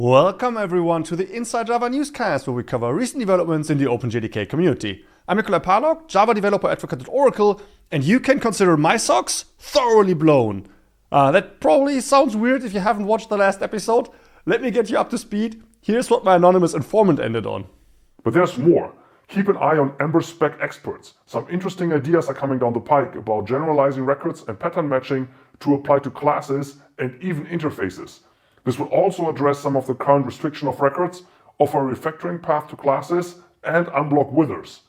Welcome everyone to the Inside Java Newscast, where we cover recent developments in the OpenJDK community. I'm Nikolai Parlok, Java developer advocate at Oracle, and you can consider my socks thoroughly blown. That probably sounds weird if you haven't watched the last episode. Let me get you up to speed. Here's what my anonymous informant ended on. But there's more. Keep an eye on Ember spec experts. Some interesting ideas are coming down the pike about generalizing records and pattern matching to apply to classes and even interfaces. This will also address some of the current restriction of records, offer a refactoring path to classes, and unblock withers.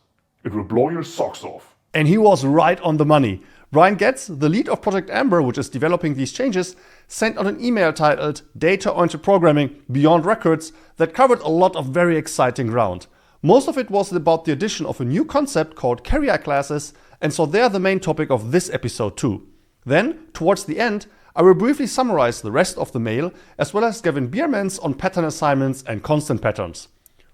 It will blow your socks off. And he was right on the money. Brian Getz, the lead of Project Ember, which is developing these changes, sent out an email titled Data-Oriented Programming Beyond Records that covered a lot of very exciting ground. Most of it was about the addition of a new concept called carrier classes, and so they're the main topic of this episode too. Then, towards the end, I will briefly summarize the rest of the mail, as well as Gavin Biermans on pattern assignments and constant patterns.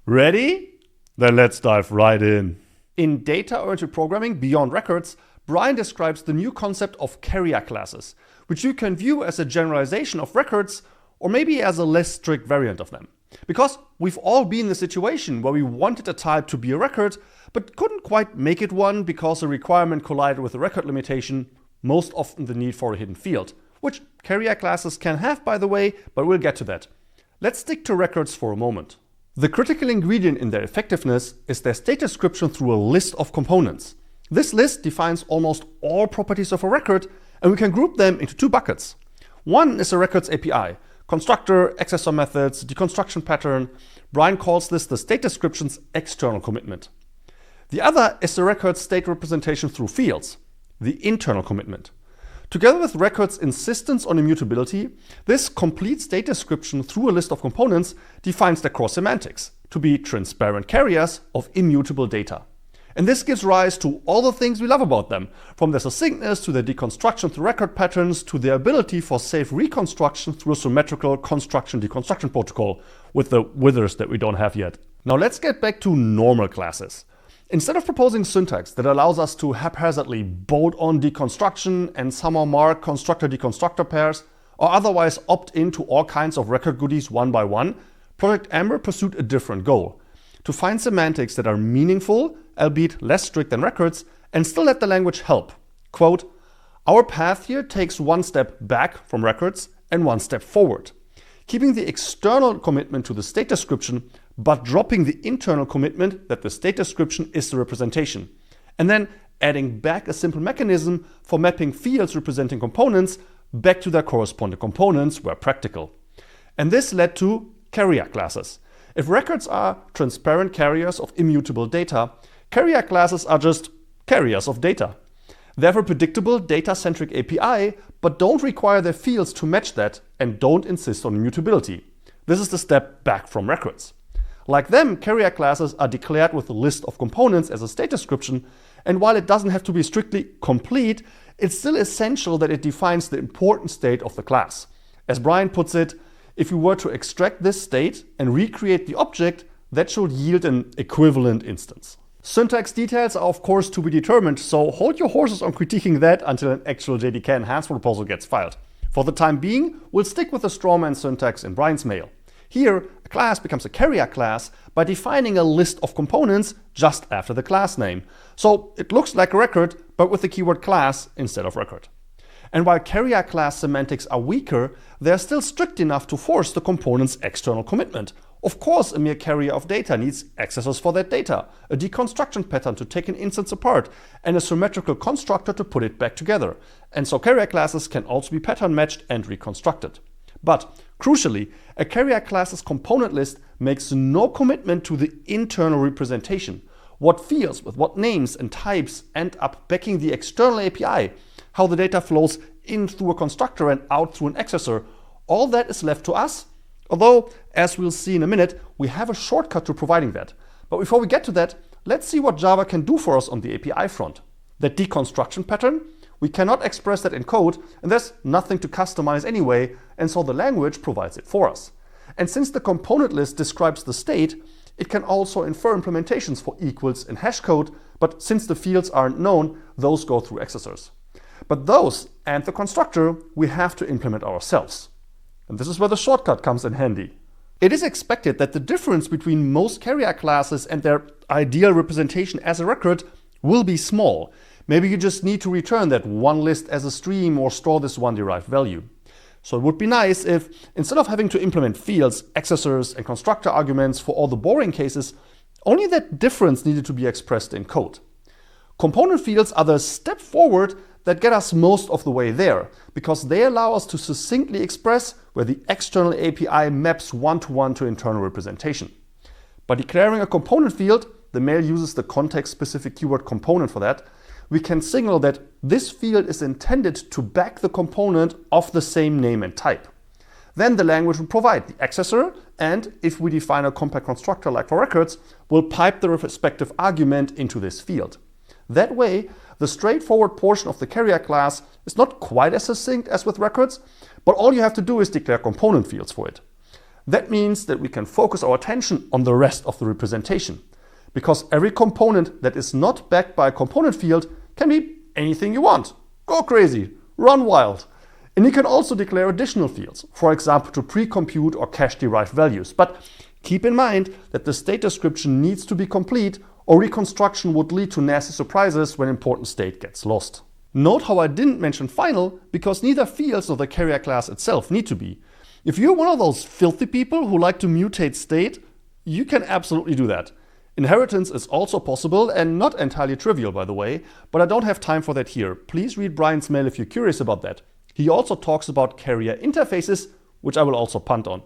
Ready? Then let's dive right in. In Data-Oriented Programming Beyond Records, Brian describes the new concept of carrier classes, which you can view as a generalization of records, or maybe as a less strict variant of them. Because we've all been in a situation where we wanted a type to be a record, but couldn't quite make it one because a requirement collided with a record limitation, most often the need for a hidden field. Which carrier classes can have, by the way, but we'll get to that. Let's stick to records for a moment. The critical ingredient in their effectiveness is their state description through a list of components. This list defines almost all properties of a record, and we can group them into two buckets. One is a records API, constructor, accessor methods, deconstruction pattern. Brian calls this the state description's external commitment. The other is the records state representation through fields, the internal commitment. Together with records' insistence on immutability, this complete state description through a list of components defines their core semantics to be transparent carriers of immutable data. And this gives rise to all the things we love about them, from their succinctness to their deconstruction through record patterns to their ability for safe reconstruction through a symmetrical construction-deconstruction protocol with the withers that we don't have yet. Now let's get back to normal classes. Instead of proposing syntax that allows us to haphazardly bolt on deconstruction and somehow mark constructor-deconstructor pairs, or otherwise opt into all kinds of record goodies one by one, Project Ember pursued a different goal: to find semantics that are meaningful, albeit less strict than records, and still let the language help. Quote, "Our path here takes one step back from records and one step forward, keeping the external commitment to the state description, but dropping the internal commitment that the state description is the representation, and then adding back a simple mechanism for mapping fields representing components back to their corresponding components where practical." And this led to carrier classes. If records are transparent carriers of immutable data, carrier classes are just carriers of data. They have a predictable data-centric API, but don't require their fields to match that and don't insist on immutability. This is the step back from records. Like them, carrier classes are declared with a list of components as a state description, and while it doesn't have to be strictly complete, it's still essential that it defines the important state of the class. As Brian puts it, if we were to extract this state and recreate the object, that should yield an equivalent instance. Syntax details are of course to be determined, so hold your horses on critiquing that until an actual JDK enhancement proposal gets filed. For the time being, we'll stick with the strawman syntax in Brian's mail. Here, a class becomes a carrier class by defining a list of components just after the class name. So it looks like a record, but with the keyword class instead of record. And while carrier class semantics are weaker, they are still strict enough to force the component's external commitment. Of course, a mere carrier of data needs accessors for that data, a deconstruction pattern to take an instance apart, and a symmetrical constructor to put it back together. And so carrier classes can also be pattern matched and reconstructed. But crucially, a carrier class's component list makes no commitment to the internal representation. What fields with what names and types end up backing the external API, how the data flows in through a constructor and out through an accessor, all that is left to us. Although, as we'll see in a minute, we have a shortcut to providing that. But before we get to that, let's see what Java can do for us on the API front. That deconstruction pattern, we cannot express that in code, and there's nothing to customize anyway, and so the language provides it for us. And since the component list describes the state, it can also infer implementations for equals in hash code, but since the fields aren't known, those go through accessors. But those and the constructor we have to implement ourselves. And this is where the shortcut comes in handy. It is expected that the difference between most carrier classes and their ideal representation as a record will be small. Maybe you just need to return that one list as a stream or store this one derived value. So it would be nice if, instead of having to implement fields, accessors, and constructor arguments for all the boring cases, only that difference needed to be expressed in code. Component fields are the step forward that get us most of the way there, because they allow us to succinctly express where the external API maps one-to-one to internal representation. By declaring a component field, the mail uses the context-specific keyword component for that, we can signal that this field is intended to back the component of the same name and type. Then the language will provide the accessor, and if we define a compact constructor like for records, will pipe the respective argument into this field. That way, the straightforward portion of the carrier class is not quite as succinct as with records, but all you have to do is declare component fields for it. That means that we can focus our attention on the rest of the representation, because every component that is not backed by a component field can be anything you want. Go crazy, run wild. And you can also declare additional fields, for example to pre-compute or cache-derived values. But keep in mind that the state description needs to be complete, or reconstruction would lead to nasty surprises when important state gets lost. Note how I didn't mention final, because neither fields nor the carrier class itself need to be. If you're one of those filthy people who like to mutate state, you can absolutely do that. Inheritance is also possible and not entirely trivial, by the way, but I don't have time for that here. Please read Brian's mail if you're curious about that. He also talks about carrier interfaces, which I will also punt on.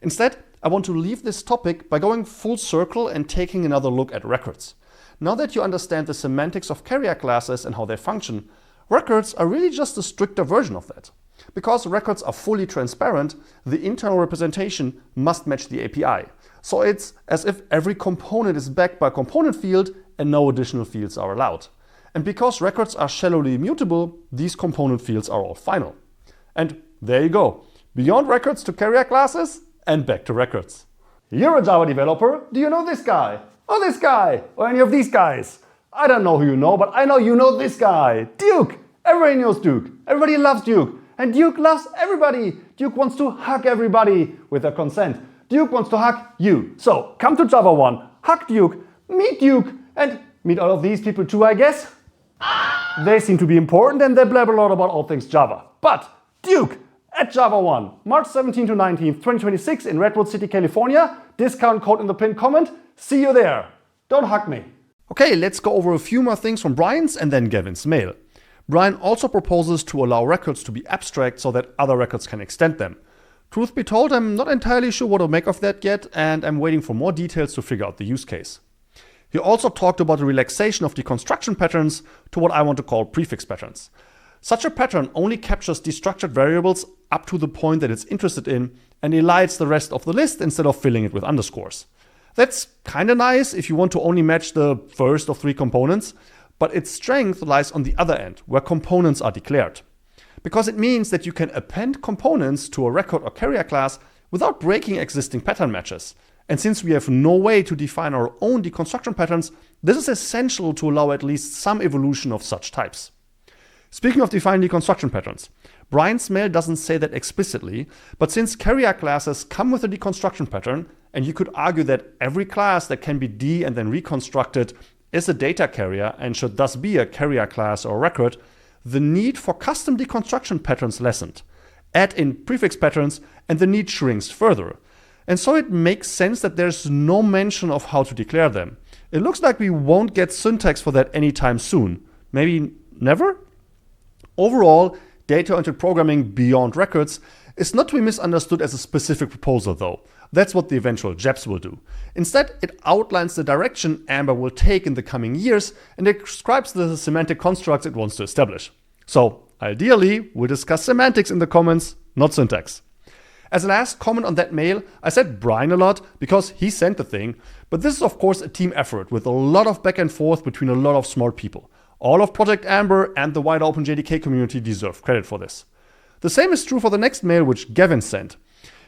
Instead, I want to leave this topic by going full circle and taking another look at records. Now that you understand the semantics of carrier classes and how they function, records are really just a stricter version of that. Because records are fully transparent, the internal representation must match the API. So it's as if every component is backed by a component field and no additional fields are allowed. And because records are shallowly immutable, these component fields are all final. And there you go. Beyond records to carrier classes and back to records. You're a Java developer. Do you know this guy? Or this guy? Or any of these guys? I don't know who you know, but I know you know this guy. Duke! Everybody knows Duke. Everybody loves Duke. And Duke loves everybody. Duke wants to hug everybody with their consent. Duke wants to hug you. So come to Java 1, hug Duke, meet Duke, and meet all of these people too, I guess. They seem to be important and they blab a lot about all things Java. But Duke at Java 1, March 17 to 19, 2026 in Redwood City, California. Discount code in the pinned comment. See you there. Don't hug me. Okay, let's go over a few more things from Brian's and then Gavin's mail. Brian also proposes to allow records to be abstract so that other records can extend them. Truth be told, I'm not entirely sure what to make of that yet, and I'm waiting for more details to figure out the use case. He also talked about the relaxation of deconstruction patterns to what I want to call prefix patterns. Such a pattern only captures destructured variables up to the point that it's interested in and elides the rest of the list instead of filling it with underscores. That's kinda nice if you want to only match the first of 3 components, but its strength lies on the other end, where components are declared. Because it means that you can append components to a record or carrier class without breaking existing pattern matches. And since we have no way to define our own deconstruction patterns, this is essential to allow at least some evolution of such types. Speaking of defining deconstruction patterns, Brian's mail doesn't say that explicitly, but since carrier classes come with a deconstruction pattern, and you could argue that every class that can be de- and then reconstructed is a data carrier and should thus be a carrier class or record, the need for custom deconstruction patterns lessened. Add in prefix patterns and the need shrinks further. And so it makes sense that there's no mention of how to declare them. It looks like we won't get syntax for that anytime soon. Maybe never? Overall, data-oriented programming beyond records is not to be misunderstood as a specific proposal though. That's what the eventual JEPs will do. Instead, it outlines the direction Amber will take in the coming years and describes the semantic constructs it wants to establish. So, ideally, we'll discuss semantics in the comments, not syntax. As a last comment on that mail, I said Brian a lot because he sent the thing, but this is of course a team effort with a lot of back and forth between a lot of smart people. All of Project Amber and the wider OpenJDK community deserve credit for this. The same is true for the next mail which Gavin sent.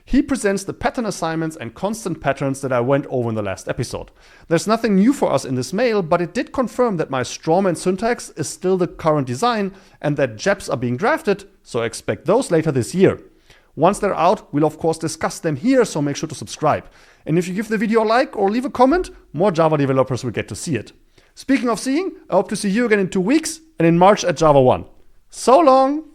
He presents the pattern assignments and constant patterns that I went over in the last episode. There's nothing new for us in this mail, but it did confirm that my strawman syntax is still the current design and that JEPs are being drafted, so expect those later this year. Once they're out, we'll of course discuss them here, so make sure to subscribe. And if you give the video a like or leave a comment, more Java developers will get to see it. Speaking of seeing, I hope to see you again in 2 weeks and in March at Java 1. So long!